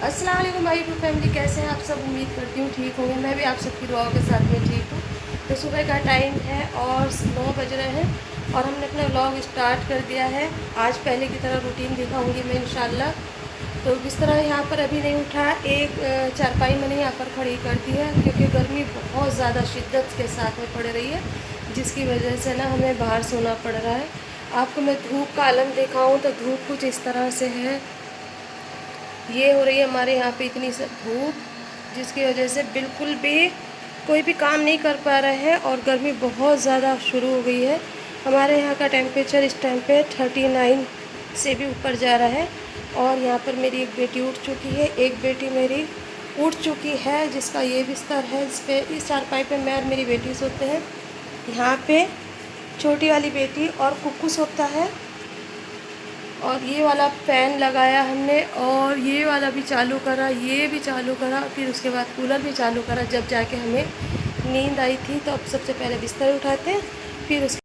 अस्सलाम वालेकुम my YouTube family, कैसे हैं आप सब। उम्मीद करती हूँ ठीक होंगे। मैं भी आप सबकी दुआओं के साथ में ठीक हूँ। तो सुबह का टाइम है और 9 बज रहे हैं और हमने अपना व्लॉग स्टार्ट कर दिया है। आज पहले की तरह रूटीन दिखाऊंगी मैं इंशाल्लाह। तो बिस्तर यहाँ पर अभी नहीं उठा, एक चारपाई मैंने यहाँ पर खड़ी कर दी है क्योंकि गर्मी बहुत ज़्यादा शिद्दत के साथ में पड़ रही है, जिसकी वजह से ना हमें बाहर सोना पड़ रहा है। आपको मैं धूप का आलम दिखाऊँ तो धूप कुछ इस तरह से है। ये हो रही है हमारे यहाँ पे इतनी सी धूप, जिसकी वजह से बिल्कुल भी कोई भी काम नहीं कर पा रहे हैं और गर्मी बहुत ज़्यादा शुरू हो गई है। हमारे यहाँ का टेम्परेचर इस टाइम पे 39 से भी ऊपर जा रहा है। और यहाँ पर मेरी एक बेटी उठ चुकी है, एक बेटी मेरी उठ चुकी है, जिसका ये बिस्तर है। इस चारपाई पे मैं और मेरी बेटी सोते हैं। यहाँ पे छोटी वाली बेटी और कुक्कू सोता है। और ये वाला फ़ैन लगाया हमने और ये वाला भी चालू करा, ये भी चालू करा, फिर उसके बाद कूलर भी चालू करा। जब जाके हमें नींद आई थी तो अब सबसे पहले बिस्तर उठाते हैं, फिर उसके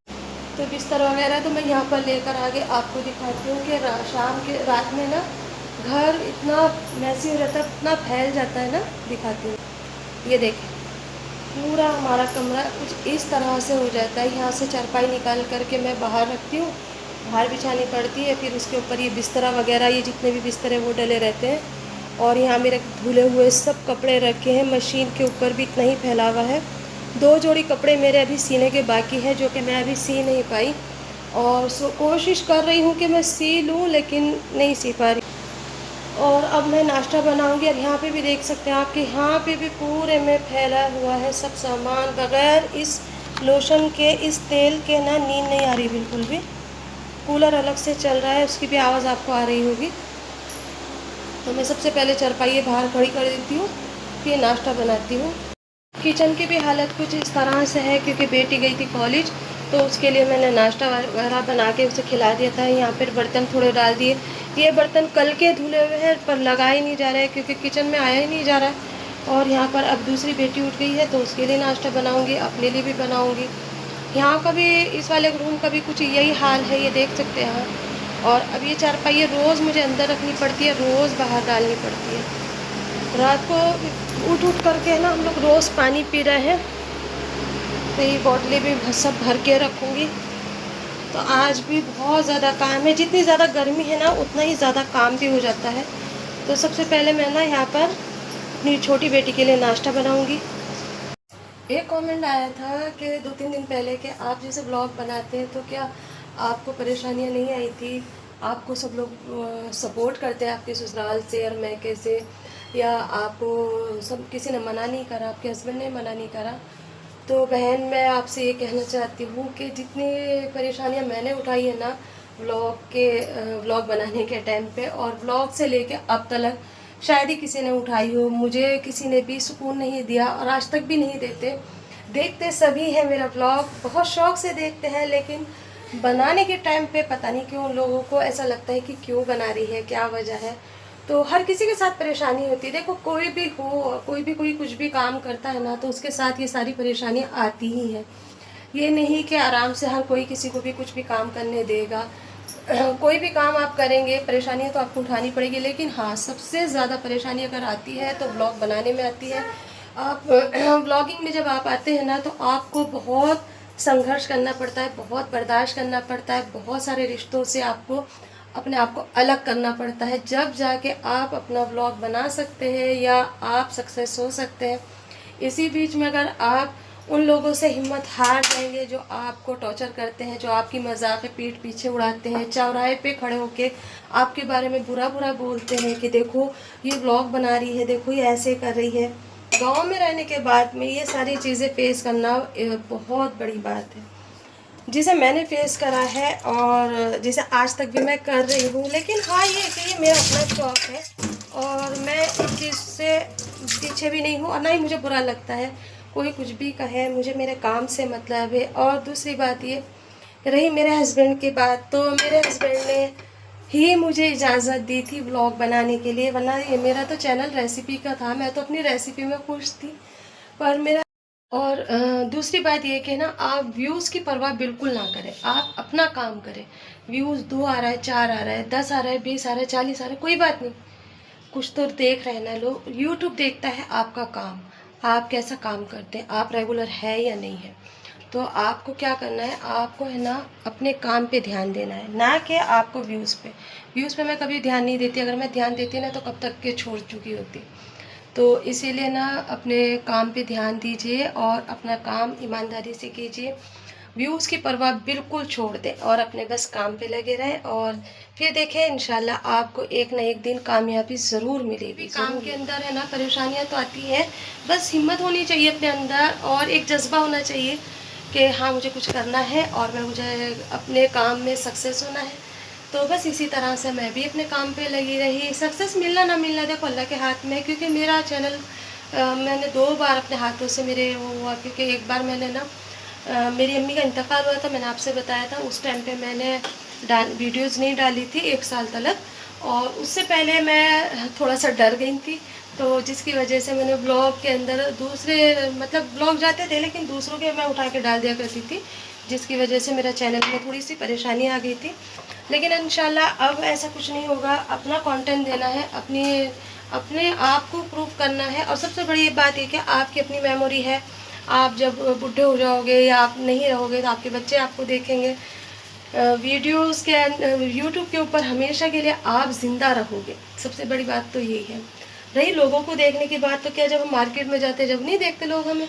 तो बिस्तर वगैरह तो मैं यहाँ पर लेकर आगे आपको दिखाती हूँ कि शाम के रात में ना घर इतना मैसी हो जाता है, इतना फैल जाता है ना। दिखाती हूँ, ये देखें, पूरा हमारा कमरा कुछ इस तरह से हो जाता है। यहाँ से चारपाई निकाल करके मैं बाहर रखती हूँ, बाहर बिछानी पड़ती है, फिर उसके ऊपर ये बिस्तरा वगैरह, ये जितने भी बिस्तर है वो डले रहते हैं। और यहाँ मेरे धुले हुए सब कपड़े रखे हैं, मशीन के ऊपर भी इतना ही फैला हुआ है। 2 जोड़ी कपड़े मेरे अभी सीने के बाकी हैं, जो कि मैं अभी सी नहीं पाई। और कोशिश कर रही हूँ कि मैं सी लूँ, लेकिन नहीं सी पा रही। और अब मैं नाश्ता बनाऊंगी। और यहाँ पे भी देख सकते हैं आपके, यहाँ पे भी पूरे में फैला हुआ है सब सामान। बग़ैर इस लोशन के, इस तेल के ना नींद नहीं आ रही बिल्कुल भी। कूलर अलग से चल रहा है, उसकी भी आवाज़ आपको आ रही होगी। तो मैं सबसे पहले चारपाई बाहर खड़ी कर देती हूँ, फिर नाश्ता बनाती हूँ। किचन की भी हालत कुछ इस तरह से है क्योंकि बेटी गई थी कॉलेज, तो उसके लिए मैंने नाश्ता वगैरह बना के उसे खिला दिया था। यहाँ पर बर्तन थोड़े डाल दिए। ये बर्तन कल के धुले हुए हैं पर लगा ही नहीं जा रहा है क्योंकि किचन में आया ही नहीं जा रहा है। और यहाँ पर अब दूसरी बेटी उठ गई है तो उसके लिए नाश्ता बनाऊँगी, अपने लिए भी बनाऊँगी। यहाँ का भी, इस वाले रूम का भी कुछ यही हाल है, ये देख सकते हैं आप। और अब ये चारपाई रोज़ मुझे अंदर रखनी पड़ती है, रोज़ बाहर डालनी पड़ती है। रात को उठ उठ करके ना हम लोग रोज़ पानी पी रहे हैं, तो ये बॉटलें भी सब भर के रखूँगी। तो आज भी बहुत ज़्यादा काम है, जितनी ज़्यादा गर्मी है ना उतना ही ज़्यादा काम भी हो जाता है। तो सबसे पहले मैं ना यहाँ पर अपनी छोटी बेटी के लिए नाश्ता बनाऊँगी। एक कमेंट आया था कि 2-3 दिन पहले कि आप जैसे ब्लॉग बनाते हैं तो क्या आपको परेशानियाँ नहीं आई थी, आपको सब लोग सपोर्ट करते हैं आपके ससुराल से और मैके से, या आपको सब किसी ने मना नहीं करा, आपके हस्बैंड ने मना नहीं करा। तो बहन, मैं आपसे ये कहना चाहती हूँ कि जितनी परेशानियाँ मैंने उठाई है ना व्लॉग बनाने के टाइम पे, और व्लॉग से लेके अब तक शायद ही किसी ने उठाई हो। मुझे किसी ने भी सुकून नहीं दिया और आज तक भी नहीं देते। देखते सभी हैं मेरा व्लॉग, बहुत शौक़ से देखते हैं, लेकिन बनाने के टाइम पे पता नहीं क्यों उन लोगों को ऐसा लगता है कि क्यों बना रही है, क्या वजह है। तो हर किसी के साथ परेशानी होती है। देखो, कोई भी हो, कोई कुछ भी काम करता है ना, तो उसके साथ ये सारी परेशानियाँ आती ही हैं। ये नहीं कि आराम से हर कोई किसी को भी कुछ भी काम करने देगा। कोई भी काम आप करेंगे, परेशानियाँ तो आपको उठानी पड़ेगी। लेकिन हाँ, सबसे ज़्यादा परेशानी अगर आती है तो ब्लॉग बनाने में आती है। आप ब्लॉगिंग में जब आप आते हैं ना, तो आपको बहुत संघर्ष करना पड़ता है, बहुत बर्दाश्त करना पड़ता है, बहुत सारे रिश्तों से आपको अपने आप को अलग करना पड़ता है, जब जाके आप अपना व्लॉग बना सकते हैं या आप सक्सेस हो सकते हैं। इसी बीच में अगर आप उन लोगों से हिम्मत हार जाएंगे जो आपको टॉर्चर करते हैं, जो आपकी मजाक पीठ पीछे उड़ाते हैं, चौराहे पे खड़े होके आपके बारे में बुरा बुरा बोलते हैं कि देखो ये व्लॉग बना रही है, देखो ये ऐसे कर रही है। गाँव में रहने के बाद में ये सारी चीज़ें फेस करना बहुत बड़ी बात है, जिसे मैंने फेस करा है और जिसे आज तक भी मैं कर रही हूँ। लेकिन हाँ, ये कि ये मेरा अपना शौक़ है और मैं इस चीज़ से पीछे भी नहीं हूँ और ना ही मुझे बुरा लगता है कोई कुछ भी कहे। मुझे मेरे काम से मतलब है। और दूसरी बात ये रही मेरे हस्बैंड की बात, तो मेरे हस्बैंड ने ही मुझे इजाज़त दी थी व्लॉग बनाने के लिए, वरना ये मेरा तो चैनल रेसिपी का था, मैं तो अपनी रेसिपी में खुश थी। पर मेरा और दूसरी बात ये कि ना, आप व्यूज़ की परवाह बिल्कुल ना करें, आप अपना काम करें। व्यूज़ 2 आ रहा है, 4 आ रहा है, 10 आ रहा है, 20 आ रहा है, 40 आ रहा है, कोई बात नहीं। कुछ तो देख रहे हैं ना लोग। यूट्यूब देखता है आपका काम, आप कैसा काम करते हैं, आप रेगुलर है या नहीं है। तो आपको क्या करना है, आपको है ना अपने काम पे ध्यान देना है, ना कि आपको व्यूज़ पे। व्यूज़ पे मैं कभी ध्यान नहीं देती, अगर मैं ध्यान देती ना तो कब तक के छोड़ चुकी होती। तो इसीलिए ना अपने काम पे ध्यान दीजिए और अपना काम ईमानदारी से कीजिए। व्यूज़ की परवाह बिल्कुल छोड़ दें और अपने बस काम पे लगे रहें, और फिर देखें इंशाल्लाह आपको एक ना एक दिन कामयाबी ज़रूर मिलेगी। काम के अंदर है ना परेशानियां तो आती हैं, बस हिम्मत होनी चाहिए अपने अंदर और एक जज्बा होना चाहिए कि हाँ मुझे कुछ करना है और मुझे अपने काम में सक्सेस होना है। तो बस इसी तरह से मैं भी अपने काम पे लगी रही। सक्सेस मिलना ना मिलना देखो अल्लाह के हाथ में है, क्योंकि मेरा चैनल मैंने 2 बार अपने हाथों से मेरे वो हुआ, क्योंकि एक बार मैंने ना मेरी अम्मी का इंतकाल हुआ था, मैंने आपसे बताया था। उस टाइम पे मैंने वीडियोज़ नहीं डाली थी 1 साल तक, और उससे पहले मैं थोड़ा सा डर गई थी, तो जिसकी वजह से मैंने ब्लॉग के अंदर दूसरे मतलब ब्लॉग जाते थे लेकिन दूसरों के मैं उठा के डाल दिया करती थी, जिसकी वजह से मेरा चैनल में थोड़ी सी परेशानी आ गई थी। लेकिन इंशाल्लाह अब ऐसा कुछ नहीं होगा। अपना कंटेंट देना है, अपने आप को प्रूव करना है, और सबसे बड़ी बात ये कि आपकी अपनी मेमोरी है। आप जब बूढ़े हो जाओगे या आप नहीं रहोगे तो आपके बच्चे आपको देखेंगे। वीडियोस के यूट्यूब के ऊपर हमेशा के लिए आप ज़िंदा रहोगे, सबसे बड़ी बात तो यही है। रही लोगों को देखने की बात, तो क्या जब हम मार्केट में जाते हैं जब नहीं देखते लोग हमें?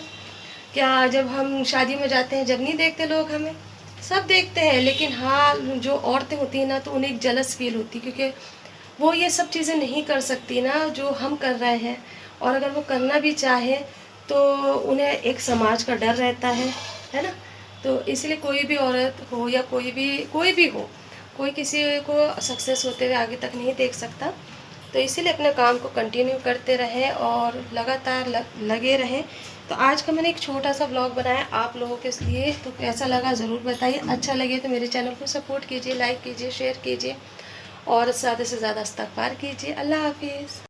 क्या जब हम शादी में जाते हैं जब नहीं देखते लोग हमें? सब देखते हैं, लेकिन हाँ जो औरतें होती हैं ना तो उन्हें एक जलस फील होती, क्योंकि वो ये सब चीज़ें नहीं कर सकती ना जो हम कर रहे हैं। और अगर वो करना भी चाहे तो उन्हें एक समाज का डर रहता है ना। तो इसलिए कोई भी औरत हो या कोई भी हो, कोई किसी को सक्सेस होते हुए आगे तक नहीं देख सकता। तो इसीलिए अपने काम को कंटिन्यू करते रहें और लगातार लगे रहें। तो आज का मैंने एक छोटा सा ब्लॉग बनाया आप लोगों के लिए, तो कैसा लगा ज़रूर बताइए। अच्छा लगे तो मेरे चैनल को सपोर्ट कीजिए, लाइक कीजिए, शेयर कीजिए और ज़्यादा से ज़्यादा इस्तग़फ़ार कीजिए। अल्लाह हाफिज़।